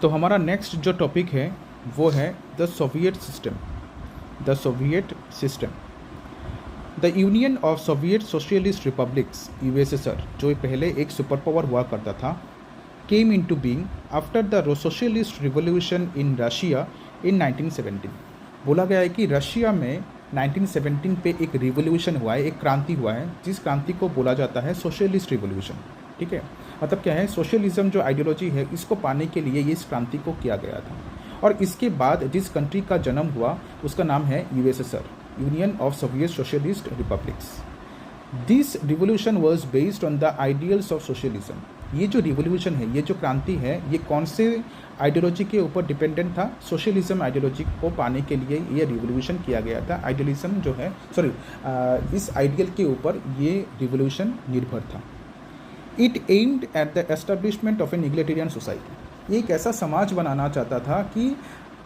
तो हमारा नेक्स्ट जो टॉपिक है वो है the Soviet system. The Soviet system, the Union of Soviet Socialist Republics USSR, जो पहले एक सुपर पावर हुआ करता था, came into being after the socialist revolution in Russia in 1917। बोला गया है कि रशिया में 1917 पे एक रिवॉल्यूशन हुआ है, एक क्रांति हुआ है, जिस क्रांति को बोला जाता है सोशलिस्ट रिवॉल्यूशन। ठीक है, मतलब क्या है, सोशलिज्म जो आइडियोलॉजी है इसको पाने के लिए ये इस क्रांति को किया गया था। और इसके बाद जिस कंट्री का जन्म हुआ उसका नाम है USSR, union of Soviet Socialist republics. This revolution was based on the ideals of socialism. ये जो रिवोल्यूशन है, ये जो क्रांति है, ये कौन से आइडियोलॉजी के ऊपर डिपेंडेंट था? सोशलिज्म आइडियोलॉजी को पाने के लिए ये रिवोल्यूशन किया गया था। आइडियलिज्म जो है, इस आइडियल के ऊपर ये रिवोल्यूशन निर्भर था। It aimed at the establishment of an egalitarian society. ये एक ऐसा समाज बनाना चाहता था कि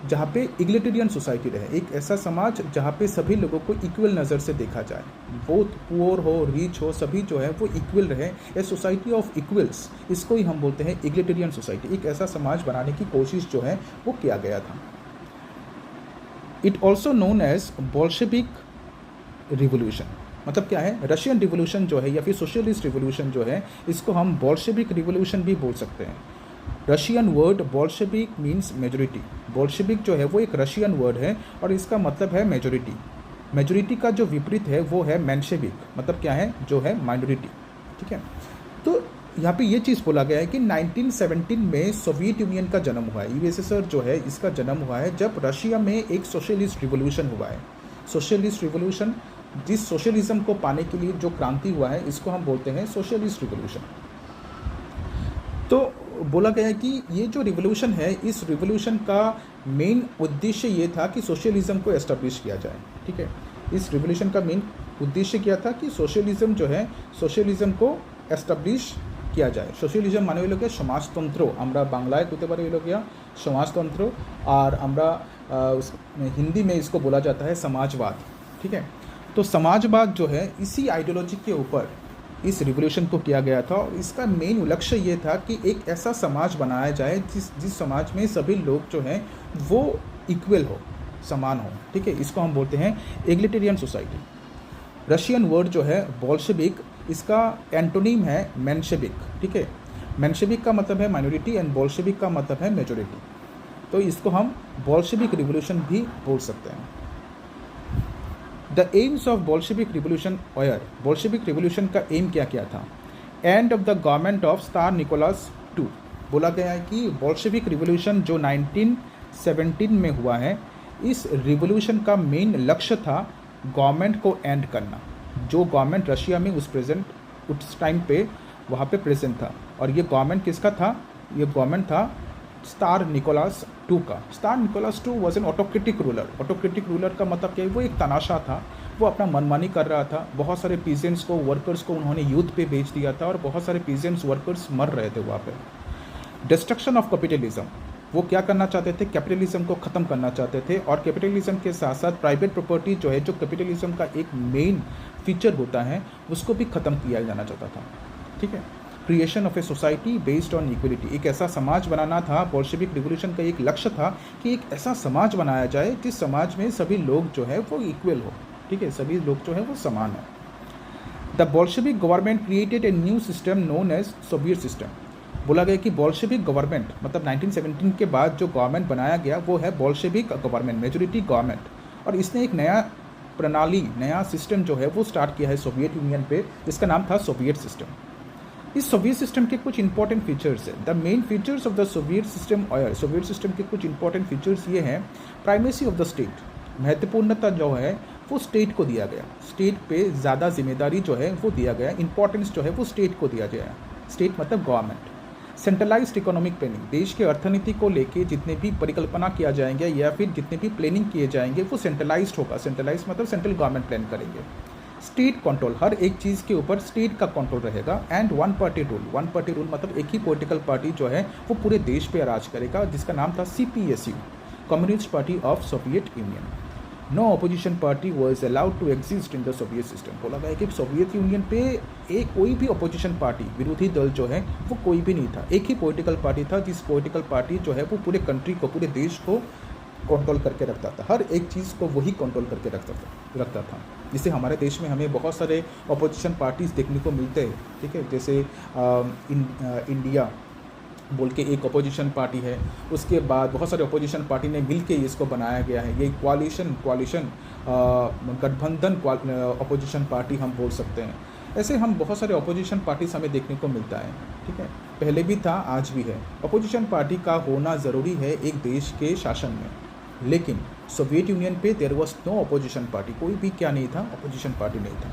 जहाँ पे इग्लिटेरियन सोसाइटी रहे, एक ऐसा समाज जहाँ पे सभी लोगों को इक्वल नज़र से देखा जाए, वो पुअर हो, रिच हो, सभी जो है वो इक्वल रहे। ए सोसाइटी ऑफ इक्वल्स, इसको ही हम बोलते हैं इग्लिटेरियन सोसाइटी। एक ऐसा समाज बनाने की कोशिश जो है वो किया गया था। It also known as Bolshevik revolution. मतलब क्या है, रशियन रिवोल्यूशन जो है या फिर सोशलिस्ट रिवोल्यूशन जो है, इसको हम बोल्शेविक रिवोल्यूशन भी बोल सकते हैं। Russian word Bolshevik means majority. Bolshevik जो है वो एक रशियन वर्ड है और इसका मतलब है मेजोरिटी। मेजोरिटी का जो विपरीत है वो है मेंशेविक, मतलब क्या है, जो है माइनॉरिटी। ठीक है, तो यहाँ पे ये चीज़ बोला गया है कि 1917 में सोवियत यूनियन का जन्म हुआ है। यूएसएसआर जो है इसका जन्म हुआ है जब रशिया में एक सोशलिस्ट रिवोल्यूशन हुआ है। सोशलिस्ट रिवोल्यूशन, जिस सोशलिज्म को पाने के लिए जो क्रांति हुआ है, इसको हम बोलते हैं सोशलिस्ट रिवोल्यूशन। तो बोला गया है कि ये जो रिवोल्यूशन है, इस रिवोल्यूशन का मेन उद्देश्य ये था कि सोशलिज्म को एस्टेब्लिश किया जाए। ठीक है, इस रिवोल्यूशन का मेन उद्देश्य क्या था कि सोशलिज्म जो है, सोशलिज्म को एस्टेब्लिश किया जाए। सोशलिज्म माने হলো সমাজতন্ত্র, আমরা বাংলায় কইতে পারি হলো গিয়া সমাজতন্ত্র, और আমরা हिंदी में इसको बोला जाता है समाजवाद। ठीक है, तो समाजवाद जो है इसी आइडियोलॉजी के ऊपर इस रिवोल्यूशन को किया गया था। और इसका मेन लक्ष्य ये था कि एक ऐसा समाज बनाया जाए जिस समाज में सभी लोग जो हैं वो इक्वल हो, समान हो। ठीक है, इसको हम बोलते हैं एग्लिटेरियन सोसाइटी। रशियन वर्ड जो है बोल्शेविक, इसका एंटोनिम है मेंशेविक। ठीक है, मेंशेविक का मतलब है माइनॉरिटी एंड बोल्शेविक का मतलब है मेजोरिटी। तो इसको हम बोल्शेविक रिवोल्यूशन भी बोल सकते हैं। The aims of Bolshevik revolution or, Bolshevik revolution का एम क्या क्या था? End of the government of स्टार निकोलस II। बोला गया है कि बोल्शेविक रिवोल्यूशन जो 1917 में हुआ है, इस रिवोल्यूशन का मेन लक्ष्य था गवर्नमेंट को एंड करना। जो गवर्नमेंट रशिया में उस टाइम पे वहाँ पे प्रेजेंट था, और ये गवर्नमेंट किसका था? ये गवर्नमेंट था स्टार निकोलस II का। स्टार Nicholas II was an autocratic ruler. Autocratic ruler का मतलब क्या है? वो एक तानाशाह था, वो अपना मनमानी कर रहा था। बहुत सारे पीजेंट्स को, वर्कर्स को उन्होंने युद्ध पे बेच दिया था और बहुत सारे पीजेंट्स, वर्कर्स मर रहे थे वहाँ पे। डिस्ट्रक्शन ऑफ कैपिटलिज्म, वो क्या करना चाहते थे? कैपिटलिज्म को ख़त्म करना चाहते थे। और कैपिटलिज्म के साथ साथ प्राइवेट प्रॉपर्टी जो है, जो कैपिटलिज्म का एक मेन फीचर होता है, उसको भी ख़त्म किया जाना चाहता था। ठीक है, creation of a society based on equality, एक ऐसा समाज बनाना था। बोल्शेविक रिवोल्यूशन का एक लक्ष्य था कि एक ऐसा समाज बनाया जाए जिस समाज में सभी लोग जो है वो इक्वल हो। ठीक है, सभी लोग जो है वो समान हो। The Bolshevik government created a new system known as Soviet system. बोला गया कि बोल्शेविक गवर्नमेंट, मतलब 1917 के बाद जो गवर्नमेंट बनाया गया वो है बोल्शेविक गवर्नमेंट, मेजोरिटी गवर्नमेंट। और इसने एक नया प्रणाली, नया सिस्टम जो है वो स्टार्ट किया है सोवियत यूनियन पे, जिसका नाम था सोवियत सिस्टम। इस सोवियत सिस्टम के कुछ इंपॉर्टेंट फीचर्स है। The main features of the Soviet system or, Soviet system के कुछ इंपॉर्टेंट फीचर्स ये हैं। प्राइमेसी ऑफ द स्टेट, महत्वपूर्णता जो है वो स्टेट को दिया गया। स्टेट पे ज़्यादा जिम्मेदारी जो है वो दिया गया, इंपॉर्टेंस जो है वो स्टेट को दिया गया। स्टेट मतलब गवर्नमेंट। सेंट्रलाइज्ड इकोनॉमिक प्लानिंग, देश के अर्थनीति को लेके जितने भी परिकल्पना किया जाएंगे या फिर जितने भी प्लानिंग किए जाएंगे वो सेंट्रलाइज्ड होगा। सेंट्रलाइज मतलब सेंट्रल गवर्नमेंट प्लान करेंगे। स्टेट कंट्रोल, हर एक चीज़ के ऊपर स्टेट का कंट्रोल रहेगा। And one party rule, one party rule मतलब एक ही पॉलिटिकल पार्टी जो है वो पूरे देश पे राज करेगा, जिसका नाम था CPSU, Communist Party of Soviet Union. No opposition party was allowed to exist in the Soviet system. बोला गया कि सोवियत यूनियन पे एक कोई भी अपोजिशन पार्टी, विरोधी दल जो है वो कोई भी नहीं था। एक ही पॉलिटिकल पार्टी था, जिस पॉलिटिकल पार्टी जो है वो पूरे कंट्री को, पूरे देश को कंट्रोल करके रखता था। हर एक चीज़ को वही कंट्रोल करके रखता था। जिससे हमारे देश में हमें बहुत सारे अपोजिशन पार्टीज़ देखने को मिलते हैं, ठीक है। जैसे इंडिया बोल के एक अपोजिशन पार्टी है, उसके बाद बहुत सारे अपोजिशन पार्टी ने मिल के इसको बनाया गया है। ये क्वालिशन गठबंधन अपोजिशन पार्टी हम बोल सकते हैं। ऐसे हम बहुत सारे अपोजिशन पार्टीज हमें देखने को मिलता है, ठीक है। पहले भी था, आज भी है। अपोजिशन पार्टी का होना ज़रूरी है एक देश के शासन में, लेकिन सोवियत यूनियन पे there was no opposition party, कोई भी क्या नहीं था, अपोजिशन पार्टी नहीं था।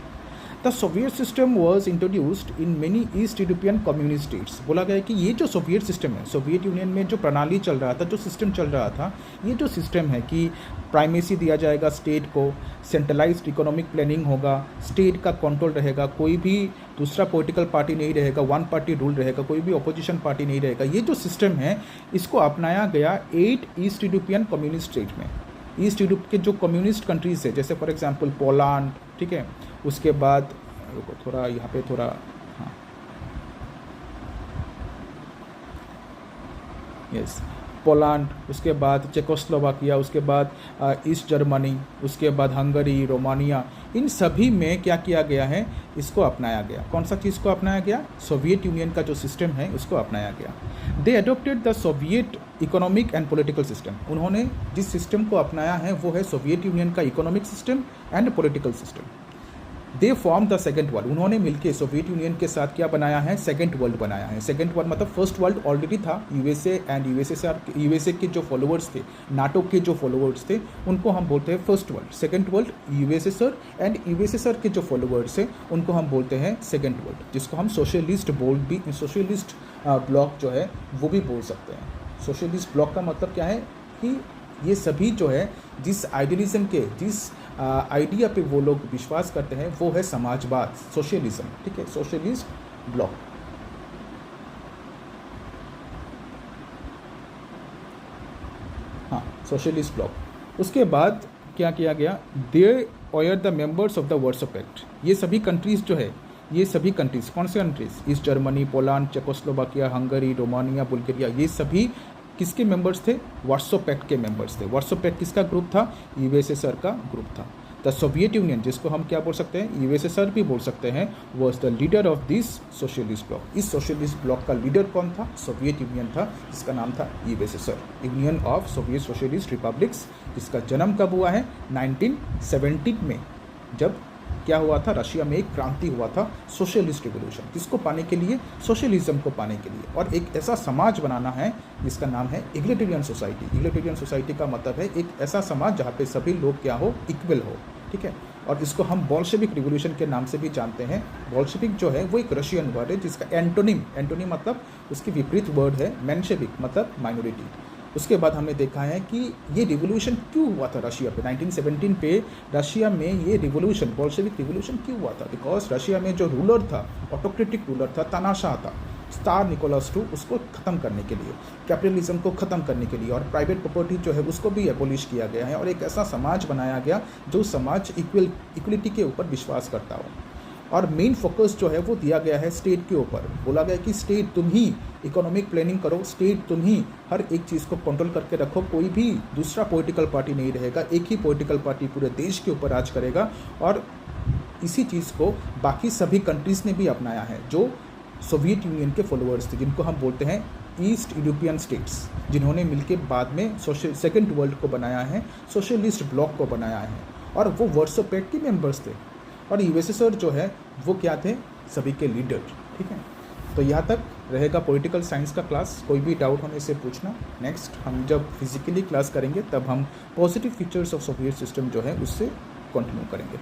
The Soviet system was introduced in many East European communist states. बोला गया है कि ये जो सोवियत सिस्टम है, सोवियत यूनियन में जो प्रणाली चल रहा था, जो सिस्टम चल रहा था, ये जो सिस्टम है कि प्राइमेसी दिया जाएगा स्टेट को, सेंट्रलाइज्ड इकोनॉमिक प्लानिंग होगा, स्टेट का कंट्रोल रहेगा, कोई भी दूसरा पॉलिटिकल पार्टी नहीं रहेगा, वन पार्टी रूल रहेगा, कोई भी अपोजिशन पार्टी नहीं रहेगा। ये जो सिस्टम है इसको अपनाया गया 8 ईस्ट यूरोपियन कम्युनिस्ट स्टेट में। ईस्ट यूरोप के जो कम्युनिस्ट कंट्रीज़ है, जैसे फॉर एग्जांपल पोलैंड, ठीक है। उसके बाद रुको थोड़ा यहाँ पे थोड़ा, हाँ यस, पोलैंड, उसके बाद चेकोस्लोवाकिया, उसके बाद ईस्ट जर्मनी, उसके बाद हंगरी, रोमानिया, इन सभी में क्या किया गया है, इसको अपनाया गया। कौन सा चीज़ को अपनाया गया? सोवियत यूनियन का जो सिस्टम है उसको अपनाया गया। They adopted the Soviet economic and political system. उन्होंने जिस सिस्टम को अपनाया है वो है सोवियत यूनियन का economic system and political system. They form the second world. उन्होंने मिलकर सोवियत यूनियन के साथ क्या बनाया है? सेकेंड वर्ल्ड बनाया है। सेकेंड वर्ल्ड मतलब फर्स्ट वर्ल्ड ऑलरेडी था, यूएसए एंड यूएसए के जो फॉलोअर्स थे, नाटो के जो फॉलोअर्स थे, उनको हम बोलते हैं first world. Second world USSR and USSR के जो फॉलोअर्स हैं उनको हम बोलते हैं सेकेंड वर्ल्ड, जिसको हम सोशलिस्ट सोशलिस्ट ब्लॉक जो है वो भी बोल सकते हैं। सोशलिस्ट ब्लॉक का मतलब क्या है कि ये सभी जो है जिस आइडियलिज्म के, जिस आइडिया पे वो लोग विश्वास करते हैं वो है समाजवाद, सोशलिज्म, ठीक है, सोशलिस्ट ब्लॉक। हाँ, सोशलिस्ट ब्लॉक। उसके बाद क्या किया गया? They are the members of the Warsaw pact. ये सभी कंट्रीज़ जो है, ये सभी कंट्रीज़ कौन से countries? East Germany, Poland, Czechoslovakia, Hungary, Romania, Bulgaria, ये सभी किसके मेंबर्स थे? वार्सो पैक्ट के मेंबर्स थे। वार्सो पैक्ट किसका ग्रुप था? यूएसएसआर का ग्रुप था। द सोवियत यूनियन, जिसको हम क्या बोल सकते हैं? यूएसएसआर भी बोल सकते हैं, was the leader of this socialist block. इस सोशलिस्ट ब्लॉक का लीडर कौन था? सोवियत यूनियन था, जिसका नाम था USSR, union of Soviet Socialist republics, जिसका जन्म कब हुआ है? 1917 में, जब क्या हुआ था? रशिया में एक क्रांति हुआ था, सोशलिस्ट रिवोल्यूशन। किसको पाने के लिए? सोशलिज्म को पाने के लिए। और एक ऐसा समाज बनाना है जिसका नाम है इग्लिटेरियन सोसाइटी। इग्लिटेरियन सोसाइटी का मतलब है एक ऐसा समाज जहाँ पे सभी लोग क्या हो? इक्वल हो, ठीक है। और इसको हम बोल्शेविक रिवोल्यूशन के नाम से भी जानते हैं। बोल्शेविक जो है वो एक रशियन वर्ड है, जिसका एंटोनिम मतलब उसकी विपरीत वर्ड है मेंशेविक, मतलब माइनॉरिटी। उसके बाद हमने देखा है कि ये रिवोल्यूशन क्यों हुआ था रशिया पे। 1917 पे रशिया में ये रिवोल्यूशन, बोल्शेविक रिवोल्यूशन क्यों हुआ था? बिकॉज रशिया में जो रूलर था, ऑटोक्रेटिक रूलर था, तानाशाह था, स्टार निकोलस II, उसको ख़त्म करने के लिए, कैपिटलिज्म को ख़त्म करने के लिए, और प्राइवेट प्रॉपर्टी जो है उसको भी एबोलिश किया गया है, और एक ऐसा समाज बनाया गया जो समाज इक्वलिटी के ऊपर विश्वास करता हो। और मेन फोकस जो है वो दिया गया है स्टेट के ऊपर। बोला गया कि स्टेट तुम ही इकोनॉमिक प्लानिंग करो, स्टेट तुम ही हर एक चीज़ को कंट्रोल करके रखो, कोई भी दूसरा पॉलिटिकल पार्टी नहीं रहेगा, एक ही पॉलिटिकल पार्टी पूरे देश के ऊपर राज करेगा। और इसी चीज़ को बाकी सभी कंट्रीज़ ने भी अपनाया है, जो सोवियत यूनियन के फॉलोअर्स थे, जिनको हम बोलते हैं ईस्ट यूरोपियन स्टेट्स, जिन्होंने मिलकर बाद में सेकेंड वर्ल्ड को बनाया है, सोशलिस्ट ब्लॉक को बनाया है, और वो वार्सो पैक्ट के मेंबर्स थे। और यूएसएसआर जो है वो क्या थे? सभी के लीडर, ठीक है। तो यहाँ तक रहेगा पॉलिटिकल साइंस का क्लास। कोई भी डाउट होने से पूछना। नेक्स्ट हम जब फिजिकली क्लास करेंगे तब हम positive features of Soviet system जो है उससे कंटिन्यू करेंगे।